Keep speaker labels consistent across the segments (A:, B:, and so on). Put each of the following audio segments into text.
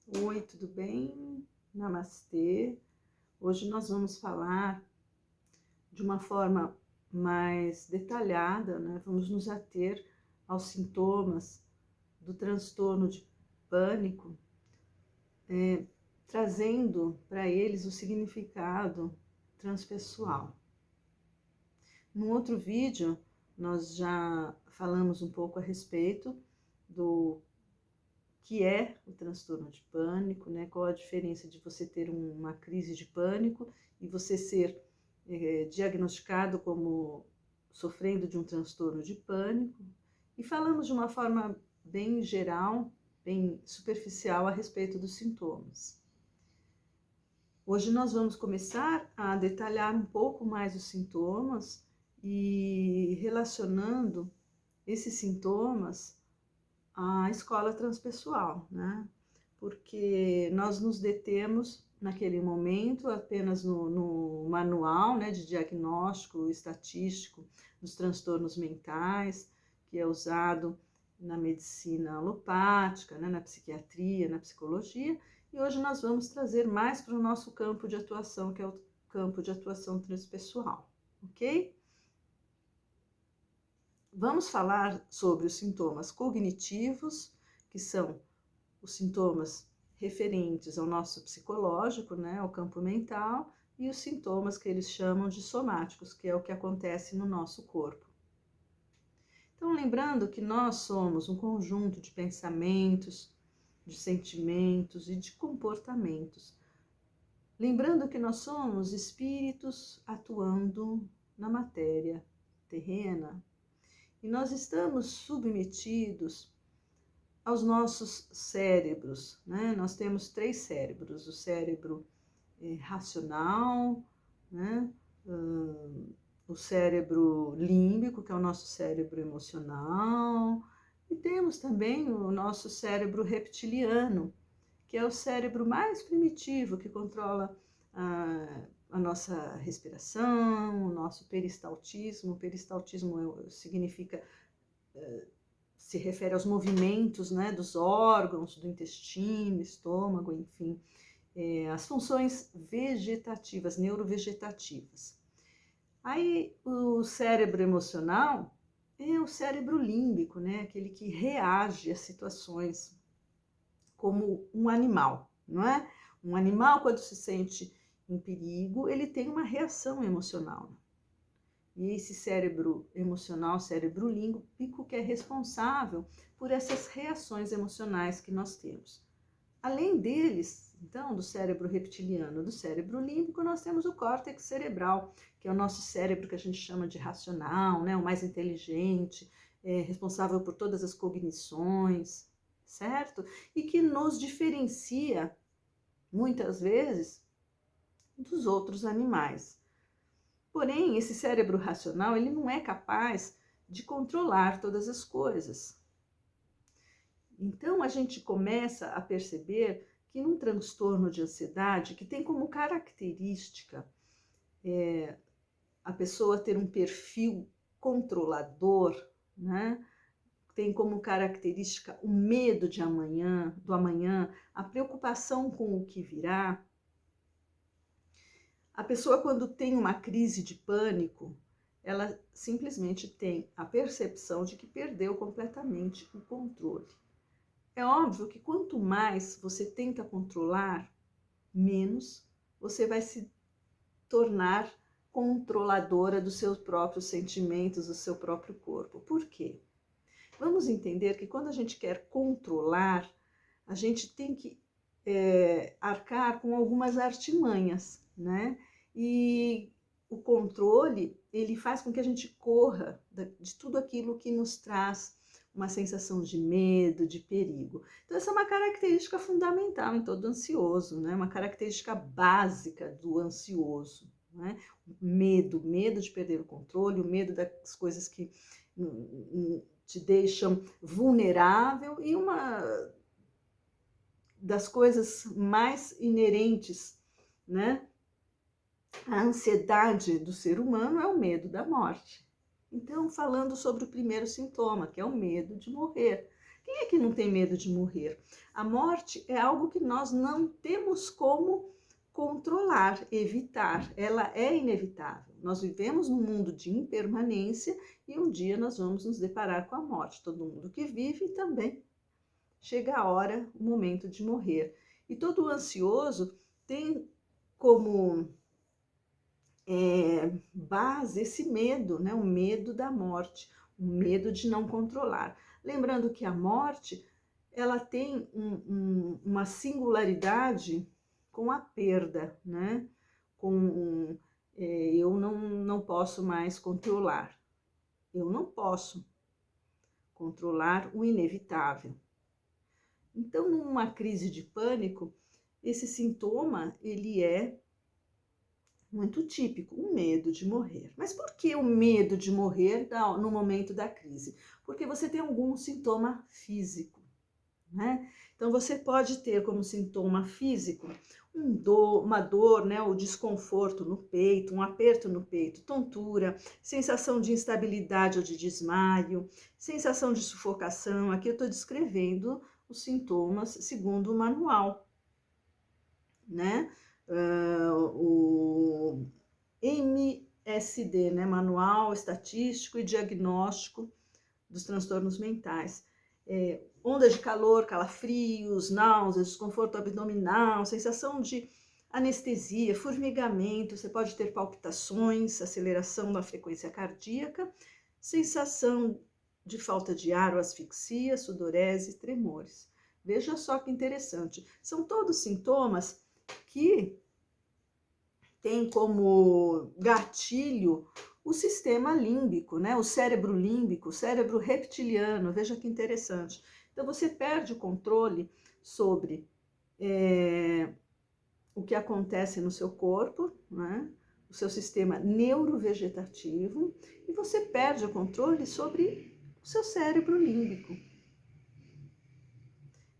A: Oi, tudo bem? Namastê. Hoje nós vamos falar de uma forma mais detalhada, né? Vamos nos ater aos sintomas do transtorno de pânico, trazendo para eles o significado transpessoal. No outro vídeo, nós já falamos um pouco a respeito do que é o transtorno de pânico, né? Qual a diferença de você ter uma crise de pânico e você ser diagnosticado como sofrendo de um transtorno de pânico. E falamos de uma forma bem geral, bem superficial a respeito dos sintomas. Hoje nós vamos começar a detalhar um pouco mais os sintomas e relacionando esses sintomas à escola transpessoal, né? Porque nós nos detemos naquele momento apenas no manual, né, de diagnóstico estatístico dos transtornos mentais, que é usado na medicina alopática, né, na psiquiatria, na psicologia, e hoje nós vamos trazer mais para o nosso campo de atuação, que é o campo de atuação transpessoal, ok? Vamos falar sobre os sintomas cognitivos, que são os sintomas referentes ao nosso psicológico, né, ao campo mental, e os sintomas que eles chamam de somáticos, que é o que acontece no nosso corpo. Então, lembrando que nós somos um conjunto de pensamentos, de sentimentos e de comportamentos. Lembrando que nós somos espíritos atuando na matéria terrena, e nós estamos submetidos aos nossos cérebros, né? Nós temos 3 cérebros: o cérebro racional, né? O cérebro límbico, que é o nosso cérebro emocional, e temos também o nosso cérebro reptiliano, que é o cérebro mais primitivo, que controla a nossa respiração, o nosso peristaltismo. O peristaltismo significa se refere aos movimentos, né, dos órgãos, do intestino, estômago, enfim, as funções vegetativas, neurovegetativas. Aí o cérebro emocional é o cérebro límbico, né, aquele que reage às situações como um animal, não é? Um animal, quando se sente em perigo, ele tem uma reação emocional. E esse cérebro emocional, cérebro límbico, que é responsável por essas reações emocionais que nós temos. Além deles, então, do cérebro reptiliano, do cérebro límbico, nós temos o córtex cerebral, que é o nosso cérebro que a gente chama de racional, né, o mais inteligente, responsável por todas as cognições, certo? E que nos diferencia, muitas vezes, dos outros animais. Porém, esse cérebro racional, ele não é capaz de controlar todas as coisas. Então, a gente começa a perceber que num transtorno de ansiedade, que tem como característica a pessoa ter um perfil controlador, né? Tem como característica o medo de amanhã, do amanhã, a preocupação com o que virá. A pessoa, quando tem uma crise de pânico, ela simplesmente tem a percepção de que perdeu completamente o controle. É óbvio que quanto mais você tenta controlar, menos você vai se tornar controladora dos seus próprios sentimentos, do seu próprio corpo. Por quê? Vamos entender que quando a gente quer controlar, a gente tem que arcar com algumas artimanhas, né? E o controle, ele faz com que a gente corra de tudo aquilo que nos traz uma sensação de medo, de perigo. Então, essa é uma característica fundamental em todo ansioso, né? Uma característica básica do ansioso, né? Medo de perder o controle, o medo das coisas que te deixam vulnerável, e uma das coisas mais inerentes, né, à ansiedade do ser humano é o medo da morte. Então, falando sobre o primeiro sintoma, que é o medo de morrer. Quem é que não tem medo de morrer? A morte é algo que nós não temos como controlar, evitar. Ela é inevitável. Nós vivemos num mundo de impermanência e um dia nós vamos nos deparar com a morte. Todo mundo que vive também chega a hora, o momento de morrer. E todo ansioso tem como base esse medo, né? O medo da morte, o medo de não controlar. Lembrando que a morte, ela tem uma singularidade com a perda, né? Eu não posso mais controlar. Eu não posso controlar o inevitável. Então, numa crise de pânico, esse sintoma, ele é muito típico, o medo de morrer. Mas por que o medo de morrer no momento da crise? Porque você tem algum sintoma físico, né? Então, você pode ter como sintoma físico uma dor, né, ou desconforto no peito, um aperto no peito, tontura, sensação de instabilidade ou de desmaio, sensação de sufocação. Aqui eu estou descrevendo os sintomas segundo o manual, né? O MSD, né? Manual Estatístico e Diagnóstico dos Transtornos Mentais. Onda de calor, calafrios, náuseas, desconforto abdominal, sensação de anestesia, formigamento, você pode ter palpitações, aceleração da frequência cardíaca, sensação de falta de ar ou asfixia, sudorese, tremores. Veja só que interessante. São todos sintomas que têm como gatilho o sistema límbico, né? O cérebro límbico, o cérebro reptiliano. Veja que interessante. Então, você perde o controle sobre o que acontece no seu corpo, né? O seu sistema neurovegetativo, e você perde o controle sobre o seu cérebro límbico.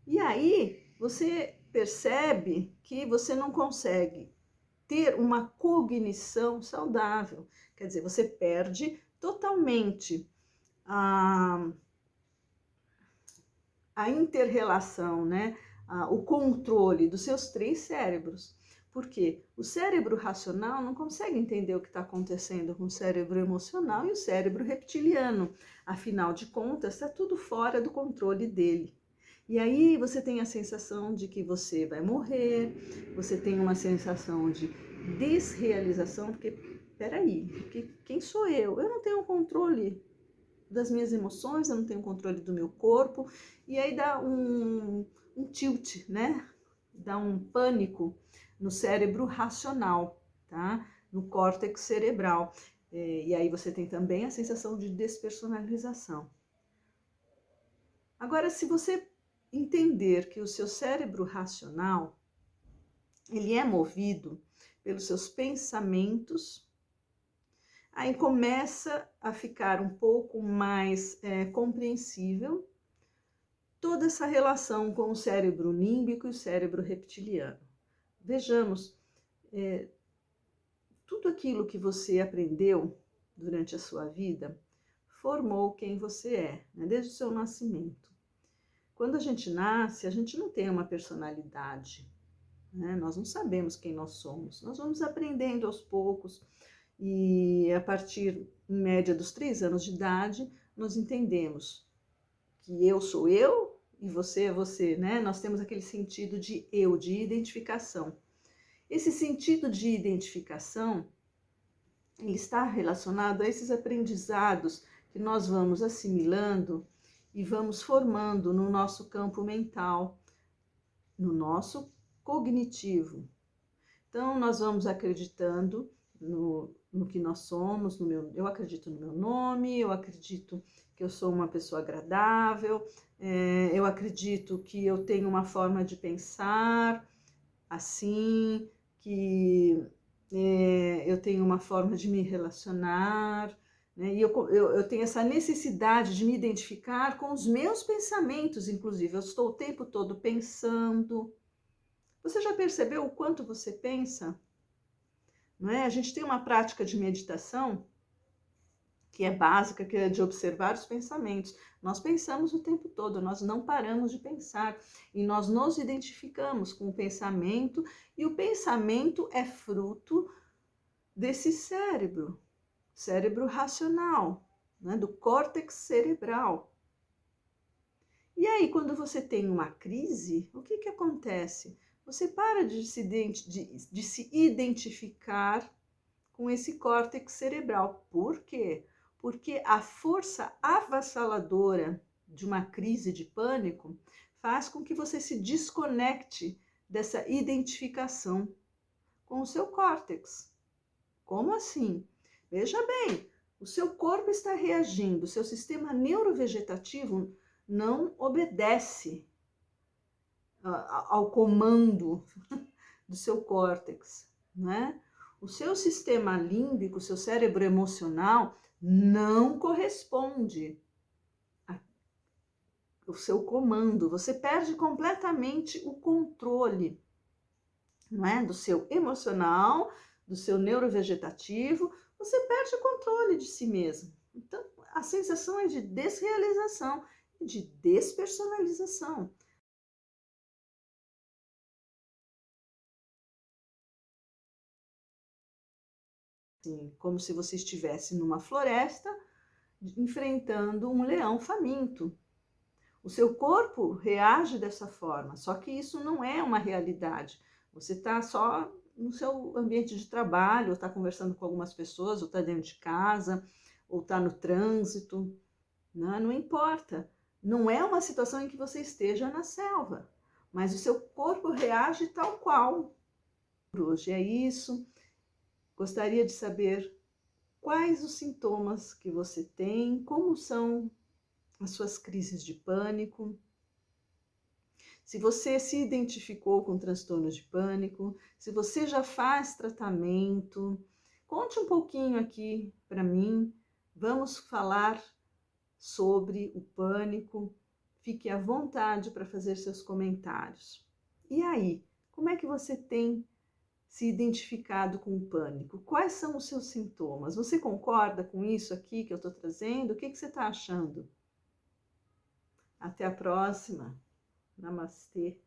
A: E aí, você percebe que você não consegue ter uma cognição saudável. Quer dizer, você perde totalmente a inter-relação, né? O controle dos seus 3 cérebros. Porque o cérebro racional não consegue entender o que está acontecendo com o cérebro emocional e o cérebro reptiliano. Afinal de contas, está tudo fora do controle dele. E aí você tem a sensação de que você vai morrer, você tem uma sensação de desrealização, porque, peraí, quem sou eu? Eu não tenho controle das minhas emoções, eu não tenho controle do meu corpo, e aí dá um tilt, né? Dá um pânico no cérebro racional, tá? No córtex cerebral. E aí você tem também a sensação de despersonalização. Agora, se você entender que o seu cérebro racional, ele é movido pelos seus pensamentos, aí começa a ficar um pouco mais compreensível toda essa relação com o cérebro límbico e o cérebro reptiliano. Vejamos, tudo aquilo que você aprendeu durante a sua vida formou quem você é, né, desde o seu nascimento. Quando a gente nasce, a gente não tem uma personalidade, né? Nós não sabemos quem nós somos. Nós vamos aprendendo aos poucos e a partir, em média, dos 3 anos de idade, nós entendemos que eu sou eu e você é você, né? Nós temos aquele sentido de eu, de identificação. Esse sentido de identificação, ele está relacionado a esses aprendizados que nós vamos assimilando e vamos formando no nosso campo mental, no nosso cognitivo. Então, nós vamos acreditando no que nós somos, eu acredito no meu nome, eu acredito que eu sou uma pessoa agradável, eu acredito que eu tenho uma forma de pensar assim, que eu tenho uma forma de me relacionar, né? E eu tenho essa necessidade de me identificar com os meus pensamentos, inclusive. Eu estou o tempo todo pensando. Você já percebeu o quanto você pensa? Não é? A gente tem uma prática de meditação que é básica, que é de observar os pensamentos. Nós pensamos o tempo todo, nós não paramos de pensar e nós nos identificamos com o pensamento, e o pensamento é fruto desse cérebro, cérebro racional, né, do córtex cerebral. E aí, quando você tem uma crise, o que acontece? Você para de se identificar com esse córtex cerebral. Por quê? Porque a força avassaladora de uma crise de pânico faz com que você se desconecte dessa identificação com o seu córtex. Como assim? Veja bem, o seu corpo está reagindo, o seu sistema neurovegetativo não obedece ao comando do seu córtex, né? O seu sistema límbico, o seu cérebro emocional, não corresponde ao seu comando. Você perde completamente o controle, não é? Do seu emocional, do seu neurovegetativo, você perde o controle de si mesmo. Então, a sensação é de desrealização, de despersonalização. Assim, como se você estivesse numa floresta enfrentando um leão faminto. O seu corpo reage dessa forma, só que isso não é uma realidade. Você está só no seu ambiente de trabalho, ou está conversando com algumas pessoas, ou está dentro de casa, ou está no trânsito, não importa. Não é uma situação em que você esteja na selva, mas o seu corpo reage tal qual. Por hoje é isso. Gostaria de saber quais os sintomas que você tem, como são as suas crises de pânico. Se você se identificou com transtornos de pânico, se você já faz tratamento, conte um pouquinho aqui para mim. Vamos falar sobre o pânico. Fique à vontade para fazer seus comentários. E aí, como é que você tem se identificado com o pânico? Quais são os seus sintomas? Você concorda com isso aqui que eu estou trazendo? O que você está achando? Até a próxima. Namastê.